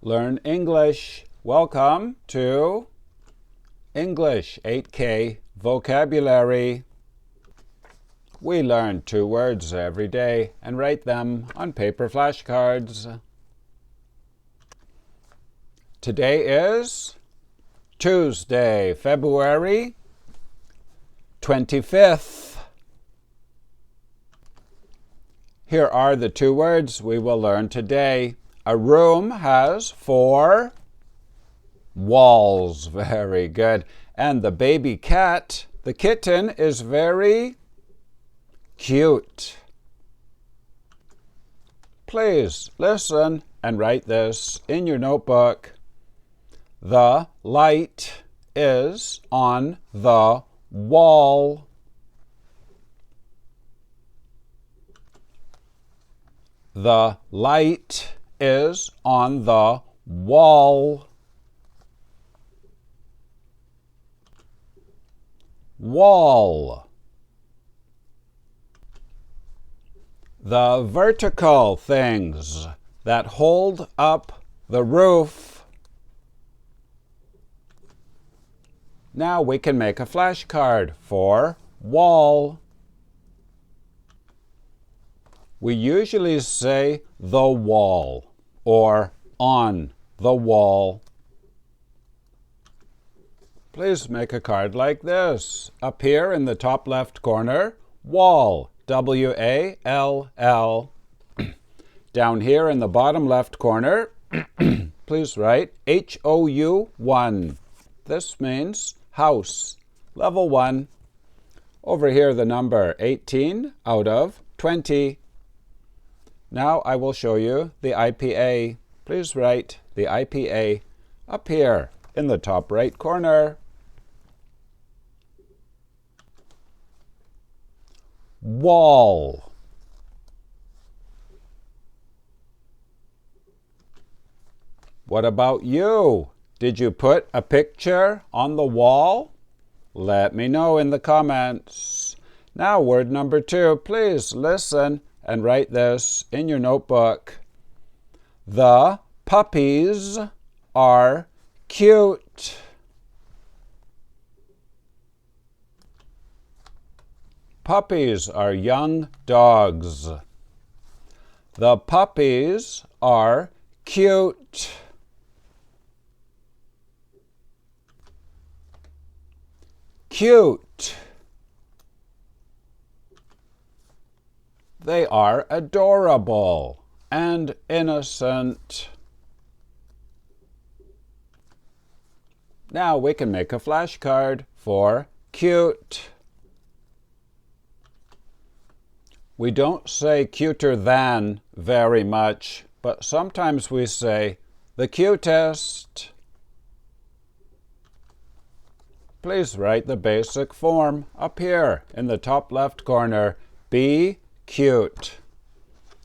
Learn English. Welcome to English 8K Vocabulary. We learn 2 words every day and write them on paper flashcards. Today is Tuesday, February 25th. Here are the 2 words we will learn today. A room has 4 walls. Very good. And the baby cat, the kitten, is very cute. Please listen and write this in your notebook. The light is on the wall. The light is on the wall. Wall. The vertical things that hold up the roof. Now we can make a flashcard for wall. We usually say the wall or on the wall. Please make a card like this. Up here in the top left corner, wall, W-A-L-L. Down here in the bottom left corner, please write H-O-U-1. This means house, level 1. Over here the number 18 out of 20. Now I will show you the IPA. Please write the IPA up here in the top right corner. Wall. What about you? Did you put a picture on the wall? Let me know in the comments. Now word number 2. Please listen and write this in your notebook. The puppies are cute. Puppies are young dogs. The puppies are cute. Cute. They are adorable and innocent. Now we can make a flashcard for cute. We don't say cuter than very much, but sometimes we say the cutest. Please write the basic form up here in the top left corner. Be cute.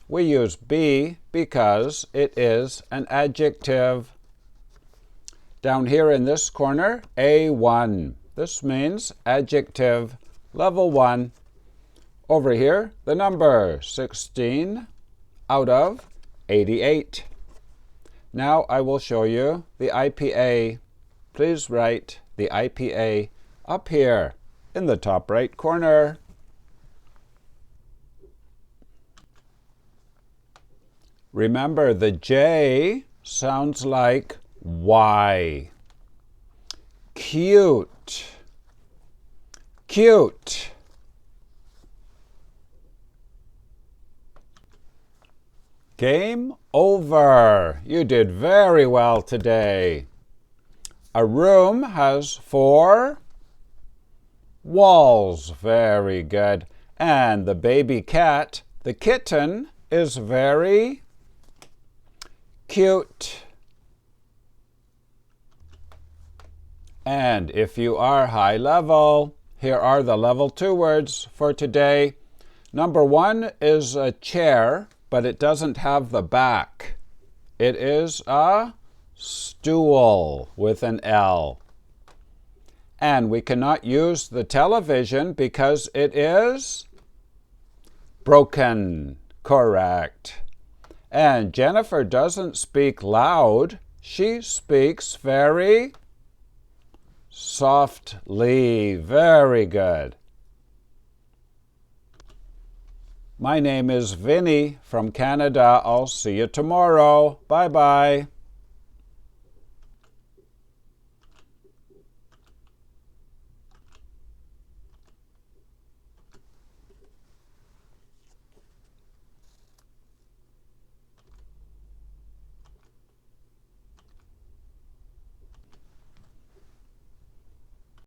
We use be because it is an adjective. Down here in this corner, A1. This means adjective, level 1. Over here, the number 16 out of 88. Now I will show you the IPA. Please write the IPA up here in the top right corner. Remember, the J sounds like Y. Cute. Cute. Game over. You did very well today. A room has 4 walls. Very good. And the baby cat, the kitten, is very cute. And if you are high level, here are the level 2 words for today. Number 1 is a chair, but it doesn't have the back. It is a stool with an L. And we cannot use the television because it is broken. Correct. And Jennifer doesn't speak loud She speaks very softly. Very good. My name is Vinny from Canada. I'll see you tomorrow. Bye-bye.